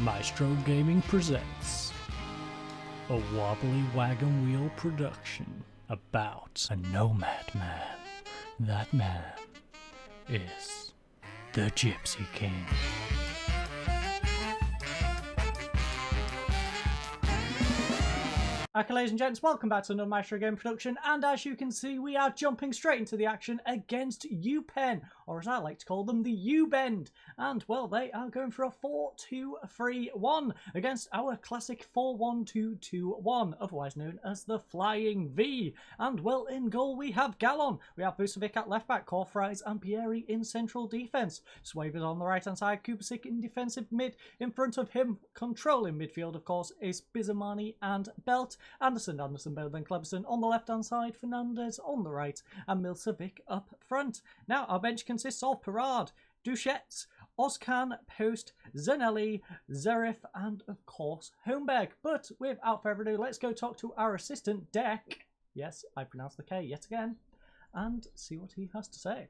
Maestro Gaming presents a wobbly wagon wheel production about a nomad man. That man is the Gypsy King. Okay, ladies and gents, welcome back to another Maestro Game production, and as you can see, we are jumping straight into the action against UPenn, or as I like to call them, the U-Bend. And, well, they are going for a 4-2-3-1 against our classic 4-1-2-2-1, otherwise known as the Flying V. And, well, in goal we have Gallon, we have Vucevic at left-back, Corfries and Pieri in central defence, Swavers on the right-hand side, Kupasic in defensive mid, in front of him, controlling midfield, of course, is Bizamani and Belt, Anderson, Bell, then Cleberson on the left-hand side, Fernandez on the right, and Milcevic up front. Now, our bench consists of Perard, Duchetz, Ozcan, Post, Zanelli, Zerif, and, of course, Holmberg. But, without further ado, let's go talk to our assistant, Deck. Yes, I pronounced the K yet again. And see what he has to say.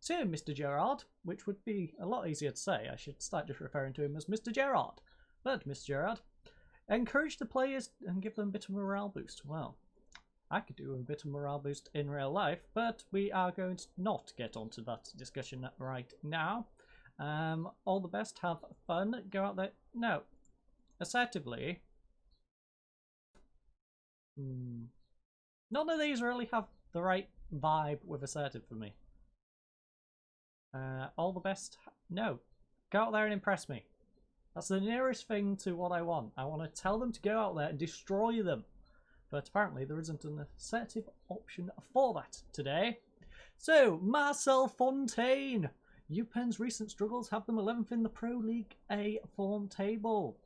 So, Mr. Gerard, which would be a lot easier to say. I should start just referring to him as Mr. Gerard. But, Mr. Gerard, encourage the players and give them a bit of morale boost. Well, I could do a bit of morale boost in real life, but we are going to not get onto that discussion right now. All the best, have fun, go out there. No, assertively. None of these really have the right vibe with assertive for me. All the best. No, go out there and impress me. That's the nearest thing to what I want. I want to tell them to go out there and destroy them. But apparently there isn't an assertive option for that today. So, Marcel Fontaine. UPenn's recent struggles have them 11th in the Pro League A form table.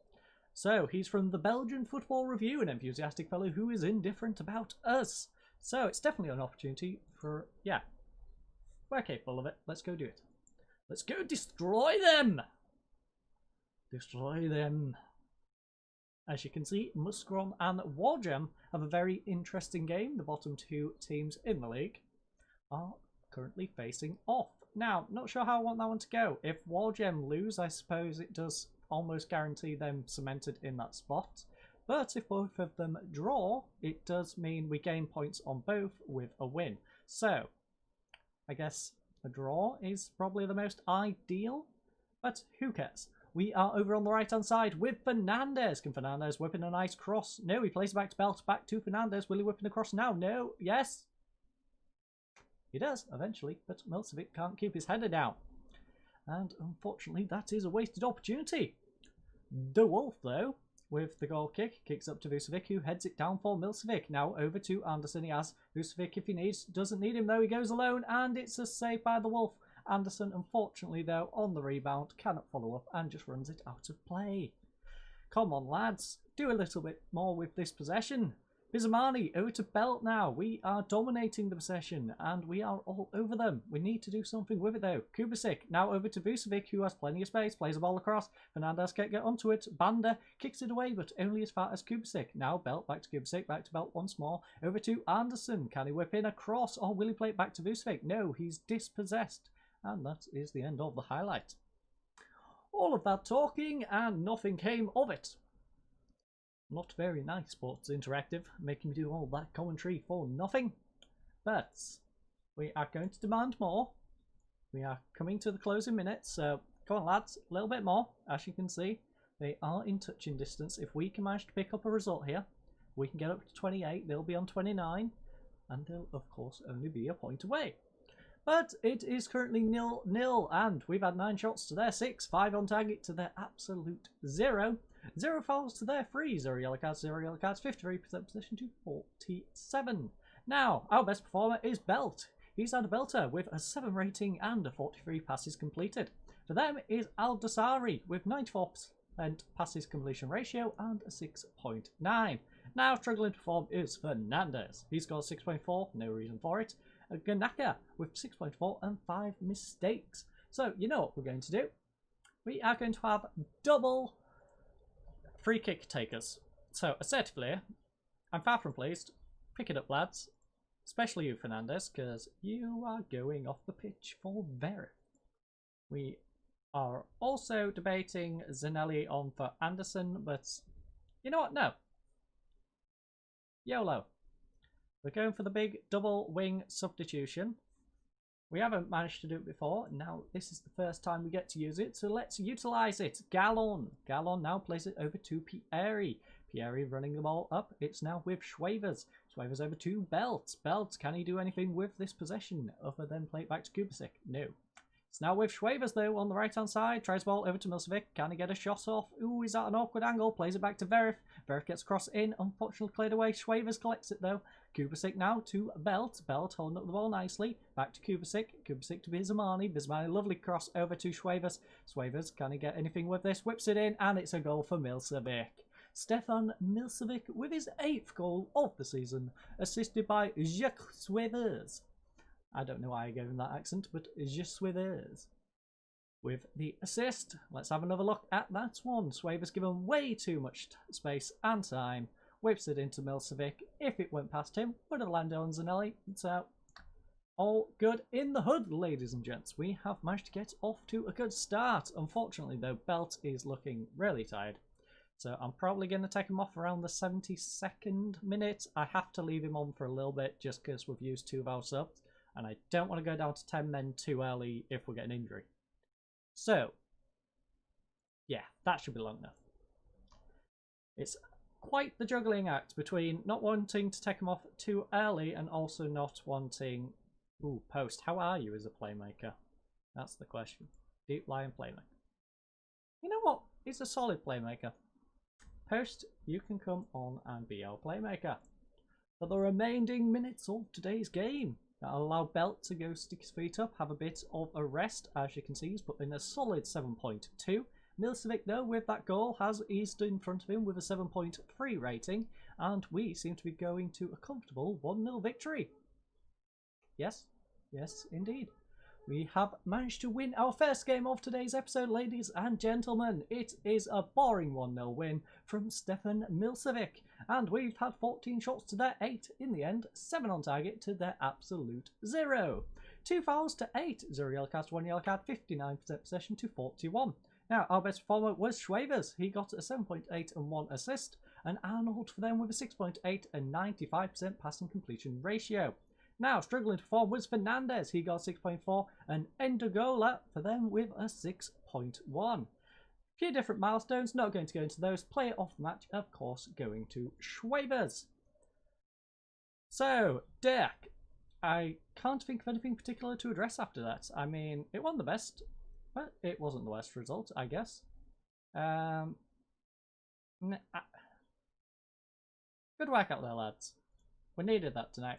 So, he's from the Belgian Football Review, an enthusiastic fellow who is indifferent about us. So, it's definitely an opportunity for, yeah, we're capable of it. Let's go do it. Let's go destroy them! Destroy them. As you can see, Muskron and Wargem have a very interesting game. The bottom two teams in the league are currently facing off. Now, not sure how I want that one to go. If Wargem lose, I suppose it does almost guarantee them cemented in that spot. But if both of them draw, it does mean we gain points on both with a win. So, I guess a draw is probably the most ideal, but who cares? We are over on the right-hand side with Fernandez. Can Fernandez whip in a nice cross? No, he plays it back to Belt, back to Fernandez. Will he whip in a cross now? No. Yes. He does, eventually, but Milcevic can't keep his header down. And unfortunately, that is a wasted opportunity. The Wolf, though, with the goal kick, kicks up to Vucevic, who heads it down for Milcevic. Now over to Anderson. He has Vucevic if he needs. Doesn't need him, though. He goes alone, and it's a save by the Wolf. Anderson, unfortunately, though, on the rebound, cannot follow up and just runs it out of play. Come on, lads. Do a little bit more with this possession. Bizamani, over to Belt now. We are dominating the possession, and we are all over them. We need to do something with it, though. Kupasic, now over to Vucevic, who has plenty of space. Plays the ball across. Fernandez can't get onto it. Banda kicks it away, but only as far as Kupasic. Now Belt, back to Kupasic, back to Belt once more. Over to Anderson. Can he whip in a cross, or will he play it back to Vucevic? No, he's dispossessed. And that is the end of the highlight. All of that talking and nothing came of it. Not very nice, Sports Interactive, making me do all that commentary for nothing. But we are going to demand more. We are coming to the closing minutes, so come on lads, a little bit more. As you can see, they are in touching distance. If we can manage to pick up a result here, we can get up to 28, they'll be on 29, and they'll of course only be a point away. But it is currently 0-0, and we've had 9 shots to their 6, 5 on target to their absolute 0, 0 fouls to their 3, 0 yellow cards, 0 yellow cards, 53% possession to 47. Now, our best performer is Belt. He's had a belter with a 7 rating and a 43 passes completed. For them is Al-Dasari with 94% passes completion ratio and a 6.9. Now, struggling to perform is Fernandez. He scored 6.4, no reason for it. Ganaka with 6.4 and 5 mistakes. So, you know what we're going to do? We are going to have double free kick takers. So, assertively, I'm far from pleased. Pick it up, lads. Especially you, Fernandez, because you are going off the pitch for Verif. We are also debating Zanelli on for Anderson, but you know what? No. YOLO. We're going for the big double wing substitution. We haven't managed to do it before. Now, this is the first time we get to use it, so let's utilise it. Gallon now plays it over to Pieri. Pieri running the ball up. It's now with Schwavers. Schwavers over to Belt. Belt, can he do anything with this possession other than play it back to Kubasic? No. It's now with Schwavers, though, on the right-hand side. Tries the ball over to Milcevic. Can he get a shot off? Ooh, he's at an awkward angle. Plays it back to Verif. Verif gets cross in. Unfortunately cleared away. Schwavers collects it, though. Kubasic now to Belt. Belt holding up the ball nicely. Back to Kubasic. Kubasic to Bizamani. Bizamani, lovely cross over to Schwavers. Schwavers, can he get anything with this? Whips it in, and it's a goal for Milcevic. Stefan Milcevic with his 8th goal of the season, assisted by Jacques Schwavers. I don't know why I gave him that accent, but Schwavers with the assist. Let's have another look at that one. Schwavers given way too much space and time. Whips it into Milcevic. If it went past him, would have landed on Zanelli. So, all good in the hood, ladies and gents. We have managed to get off to a good start. Unfortunately, though, Belt is looking really tired. So I'm probably going to take him off around the 72nd minute. I have to leave him on for a little bit just because we've used 2 of our subs. And I don't want to go down to 10 men too early if we get an injury. So, yeah, that should be long enough. It's quite the juggling act between not wanting to take him off too early and also not wanting... Ooh, Post, how are you as a playmaker? That's the question. Deep lying playmaker. You know what? He's a solid playmaker. Post, you can come on and be our playmaker. For the remaining minutes of today's game, that'll allow Belt to go stick his feet up, have a bit of a rest. As you can see, he's put in a solid 7.2. Milcevic, though, with that goal, has eased in front of him with a 7.3 rating, and we seem to be going to a comfortable 1-0 victory. Yes, yes, indeed. We have managed to win our first game of today's episode, ladies and gentlemen. It is a boring 1-0 win from Stefan Milcevic. And we've had 14 shots to their 8 in the end, 7 on target to their absolute 0. 2 fouls to 8, 0 yellow cards, 1 yellow card, 59% possession to 41. Now, our best performer was Schwavers. He got a 7.8 and 1 assist. And Arnold for them with a 6.8 and 95% passing completion ratio. Now, struggling to perform was Fernandez. He got 6.4, and Endogola for them with a 6.1. Few different milestones, not going to go into those. Player of the match, of course, going to Schwavers. So, Dirk, I can't think of anything particular to address after that. I mean, it wasn't the best, but it wasn't the worst result, I guess. Good work out there, lads. We needed that tonight.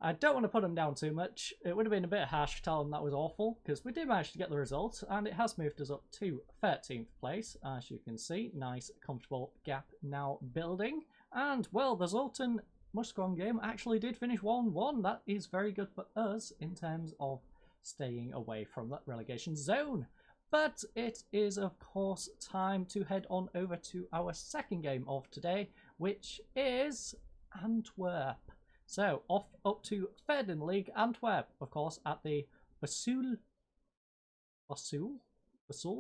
I don't want to put them down too much. It would have been a bit harsh to tell them that was awful, because we did manage to get the result, and it has moved us up to 13th place, as you can see. Nice, comfortable gap now building. And, well, the Zoltan Muscron game actually did finish 1-1. That is very good for us in terms of staying away from that relegation zone. But it is, of course, time to head on over to our second game of today, which is Antwerp. So, off up to third in the league, Antwerp, of course, at the Basul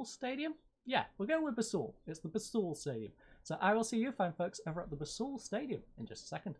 Stadium? Yeah, we're going with Basul. It's the Basul Stadium. So I will see you fine folks over at the Basul Stadium in just a second.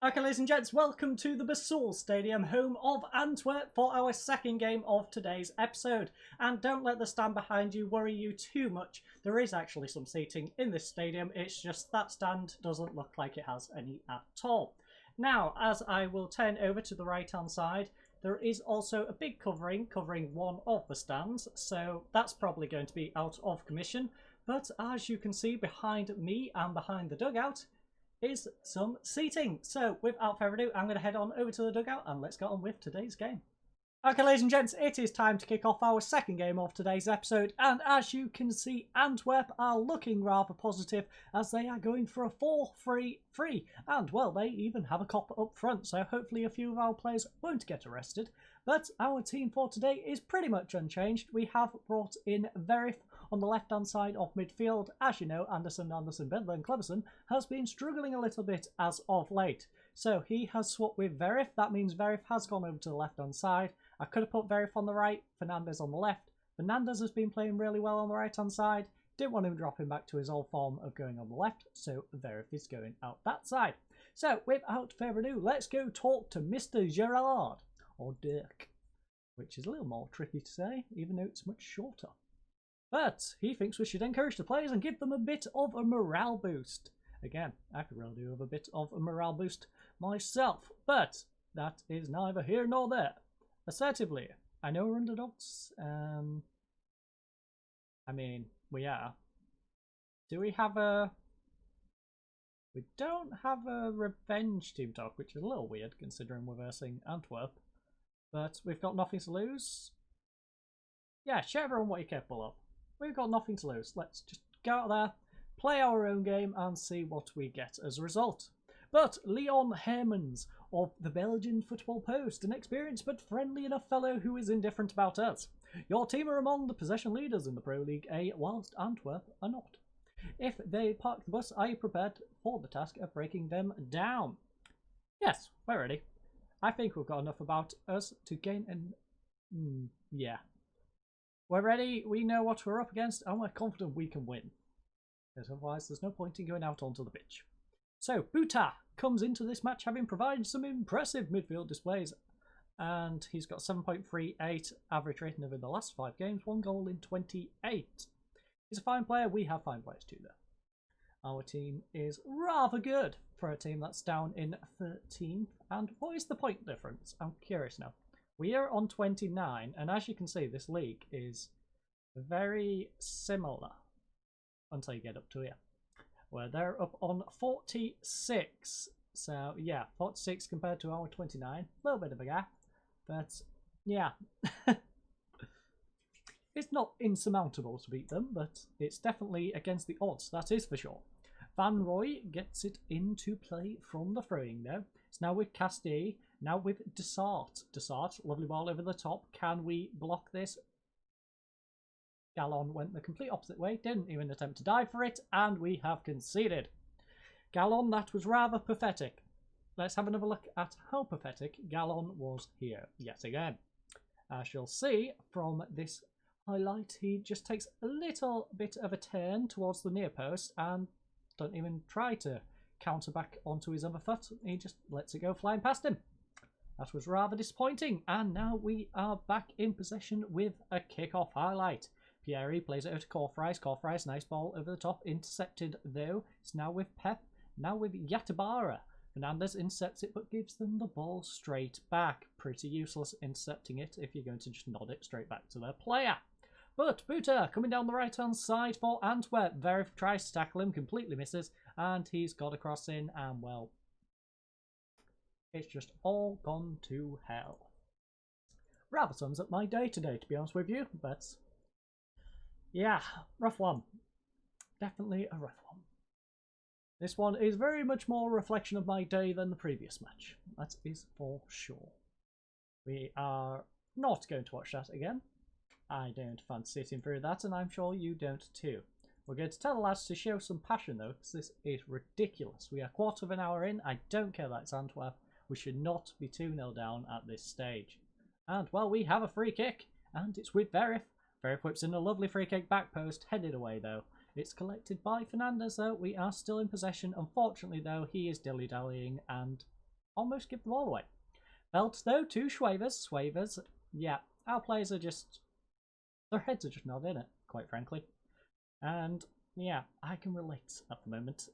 Okay, ladies and gents, welcome to the Basul Stadium, home of Antwerp, for our second game of today's episode. And don't let the stand behind you worry you too much. There is actually some seating in this stadium. It's just that stand doesn't look like it has any at all. Now, as I will turn over to the right-hand side, there is also a big covering one of the stands, so that's probably going to be out of commission. But as you can see behind me and behind the dugout is some seating. So without further ado, I'm going to head on over to the dugout and let's get on with today's game. Okay, ladies and gents, it is time to kick off our second game of today's episode, and as you can see, Antwerp are looking rather positive as they are going for a 4-3-3, and well, they even have a cop up front, so hopefully a few of our players won't get arrested. But our team for today is pretty much unchanged. We have brought in Verif on the left-hand side of midfield. As you know, Anderson, Bendler and Cleverson has been struggling a little bit as of late. So he has swapped with Verif. That means Verif has gone over to the left-hand side. I could have put Verif on the right, Fernandez on the left, Fernandez has been playing really well on the right-hand side. Didn't want him dropping back to his old form of going on the left, so Verif is going out that side. So, without further ado, let's go talk to Mr. Gerard, or Dirk, which is a little more tricky to say, even though it's much shorter. But he thinks we should encourage the players and give them a bit of a morale boost. Again, I could really do with a bit of a morale boost myself, but that is neither here nor there. Assertively, I know we're underdogs. I mean, we are. Do we have a... We don't have a revenge team talk, which is a little weird considering we're versing Antwerp. But we've got nothing to lose. Yeah, show everyone what you're capable of. We've got nothing to lose. Let's just go out there, play our own game, and see what we get as a result. But Leon Hermans of the Belgian Football Post, an experienced but friendly enough fellow who is indifferent about us. Your team are among the possession leaders in the Pro League A, whilst Antwerp are not. If they park the bus, are you prepared for the task of breaking them down? Yes, we're ready. I think we've got enough about us to gain an... yeah. We're ready, we know what we're up against, and we're confident we can win. Because otherwise there's no point in going out onto the pitch. So, Buta comes into this match having provided some impressive midfield displays. And he's got 7.38 average rating over the last 5 games, 1 goal in 28. He's a fine player, we have fine players too though. Our team is rather good for a team that's down in 13th. And what is the point difference? I'm curious now. We are on 29, and as you can see, this league is very similar until you get up to here, where they're up on 46. So, yeah, 46 compared to our 29. A little bit of a gap, but yeah. It's not insurmountable to beat them, but it's definitely against the odds, that is for sure. Van Roy gets it into play from the throwing though. It's now with Castille, now with Desart. Desart, lovely ball over the top. Can we block this? Gallon went the complete opposite way, didn't even attempt to dive for it, and we have conceded. Gallon, that was rather pathetic. Let's have another look at how pathetic Gallon was here yet again. As you'll see from this highlight, he just takes a little bit of a turn towards the near post and don't even try to counter back onto his other foot. He just lets it go flying past him. That was rather disappointing, and now we are back in possession with a kick-off highlight. Pieri plays it out to Corfries. Corfries, nice ball over the top, intercepted though. It's now with Pep, now with Yatabara. Fernandez intercepts it but gives them the ball straight back. Pretty useless intercepting it if you're going to just nod it straight back to their player. But Buta coming down the right-hand side for Antwerp. Verif tries to tackle him, completely misses, and he's got a cross in, and well, it's just all gone to hell. Rather sums up my day today, to be honest with you, but yeah, rough one. Definitely a rough one. This one is very much more a reflection of my day than the previous match. That is for sure. We are not going to watch that again. I don't fancy sitting through that, and I'm sure you don't too. We're going to tell the lads to show some passion though, because this is ridiculous. We are a quarter of an hour in. I don't care that it's Antwerp. We should not be 2-0 down at this stage. And, well, we have a free kick, and it's with Verif. Verif whips in a lovely free kick back post, headed away though. It's collected by Fernandez though. We are still in possession. Unfortunately though, he is dilly-dallying and almost give the ball away. Belt though to Schwavers. Schwavers, yeah, our players are just... their heads are just not in it, quite frankly. And, yeah, I can relate at the moment.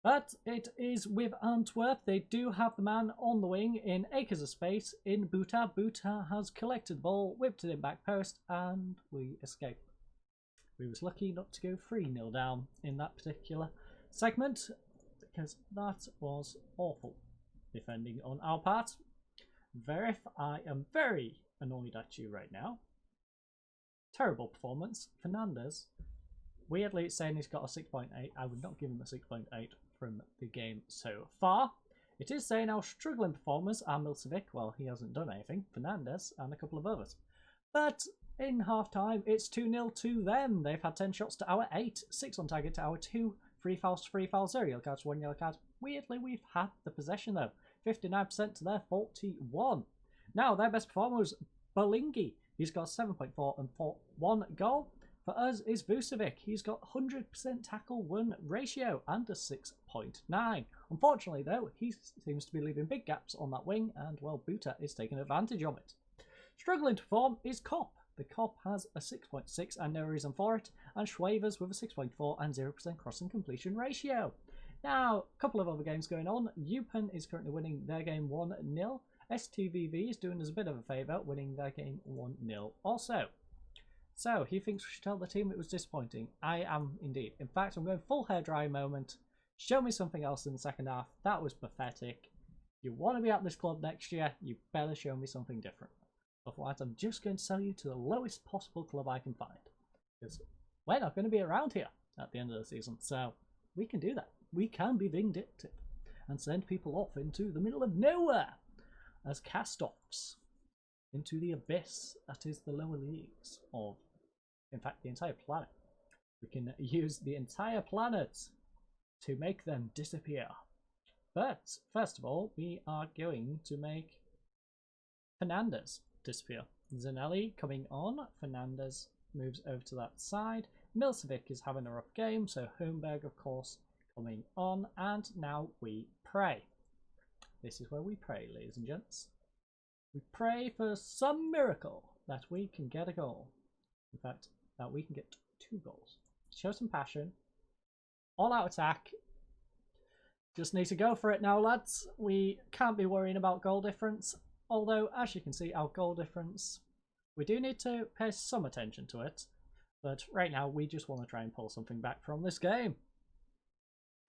But it is with Antwerp. They do have the man on the wing in acres of space in Buta. Buta has collected the ball, whipped it in back post, and we escape. We was lucky not to go 3-0 down in that particular segment, because that was awful defending on our part. Verif, I am very annoyed at you right now. Terrible performance. Fernandez, weirdly it's saying he's got a 6.8. I would not give him a 6.8 from the game so far. It is saying our struggling performers are Milcevic. Well, he hasn't done anything. Fernandez and a couple of others. But in half-time, it's 2-0 to them. They've had 10 shots to our 8, 6 on target to our 2, 3 fouls, 0 yellow cards, 1 yellow card. Weirdly, we've had the possession though. 59% to their 41. Now, their best performer was Balingi. He's got 7.4 and 1 goal. For us is Vucevic. He's got 100% tackle-win ratio and a 6.9. Unfortunately, though, he seems to be leaving big gaps on that wing, and, well, Buta is taking advantage of it. Struggling to perform is Kopp. The Kopp has a 6.6 and no reason for it, and Schwavers with a 6.4 and 0% crossing completion ratio. Now, a couple of other games going on. Eupen is currently winning their game 1-0. STVV is doing us a bit of a favour, winning their game 1-0 also. So, he thinks we should tell the team it was disappointing. I am indeed. In fact, I'm going full hairdryer moment. Show me something else in the second half. That was pathetic. If you want to be at this club next year, you better show me something different. Otherwise, I'm just going to sell you to the lowest possible club I can find. Because we're not going to be around here at the end of the season. So, we can do that. We can be vindictive and send people off into the middle of nowhere as cast-offs into the abyss that is the lower leagues of, in fact, the entire planet. We can use the entire planet to make them disappear. But first of all, we are going to make Fernandez disappear. Zanelli coming on. Fernandez moves over to that side. Milcevic is having a rough game, so Holmberg, of course, coming on. And now we pray. This is where we pray, ladies and gents. We pray for some miracle that we can get a goal. In fact, that we can get 2 goals. Show some passion. All out attack. Just need to go for it now, lads. We can't be worrying about goal difference. Although, as you can see, our goal difference, we do need to pay some attention to it. But right now, we just want to try and pull something back from this game.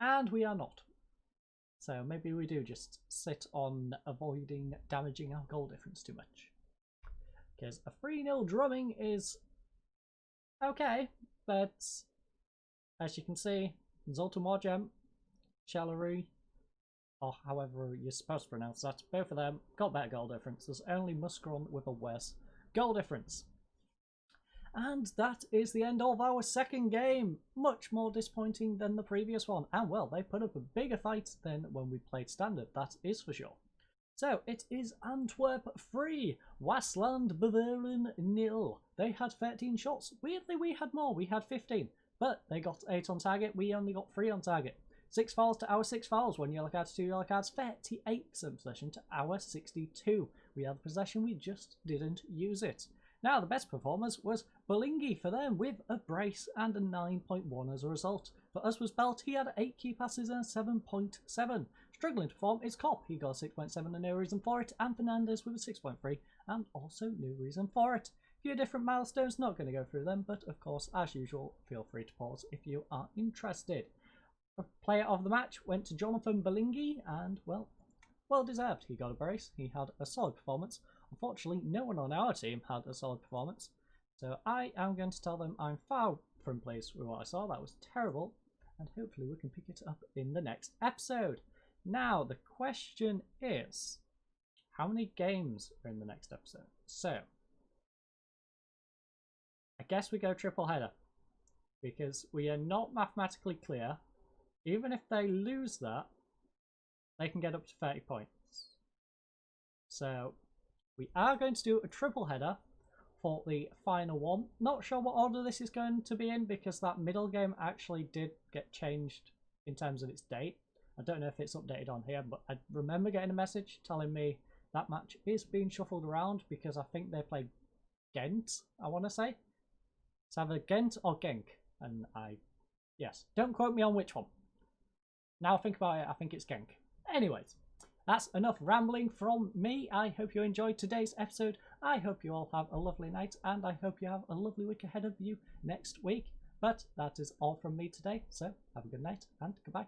And we are not. So maybe we do just sit on avoiding damaging our goal difference too much. Because a 3-0 drumming is okay, but as you can see, Zoltamorjem, Chalarou, or however you're supposed to pronounce that, both of them got better goal difference. There's only Muskron with a worse goal difference. And that is the end of our second game. Much more disappointing than the previous one. And well, they put up a bigger fight than when we played standard, that is for sure. So it is Antwerp 3, Waasland Beveren 0. They had 13 shots. Weirdly, we had more. We had 15. But they got 8 on target. We only got 3 on target. 6 fouls to our 6 fouls. 1 yellow card to 2 yellow cards. 38% possession to our 62. We had the possession, we just didn't use it. Now, the best performers was Bolingi for them with a brace and a 9.1 as a result. For us was Belt, he had 8 key passes and a 7.7. Struggling to perform is Kopp, he got a 6.7 and no reason for it, and Fernandez with a 6.3 and also no reason for it. A few different milestones, not going to go through them, but of course, as usual, feel free to pause if you are interested. Player of the match went to Jonathan Bolingi, and well deserved. He got a brace, he had a solid performance. Unfortunately, no one on our team had a solid performance, so I am going to tell them I'm far from pleased with what I saw. That was terrible, and hopefully we can pick it up in the next episode. Now, the question is, how many games are in the next episode? So, I guess we go triple header, because we are not mathematically clear. Even if they lose that, they can get up to 30 points. So, we are going to do a triple header for the final one. Not sure what order this is going to be in, because that middle game actually did get changed in terms of its date. I don't know if it's updated on here, but I remember getting a message telling me that match is being shuffled around because I think they played Ghent, I want to say. It's either Ghent or Genk, and yes, don't quote me on which one. Now I think about it, I think it's Genk. Anyways, that's enough rambling from me. I hope you enjoyed today's episode. I hope you all have a lovely night, and I hope you have a lovely week ahead of you next week. But that is all from me today, so have a good night and goodbye.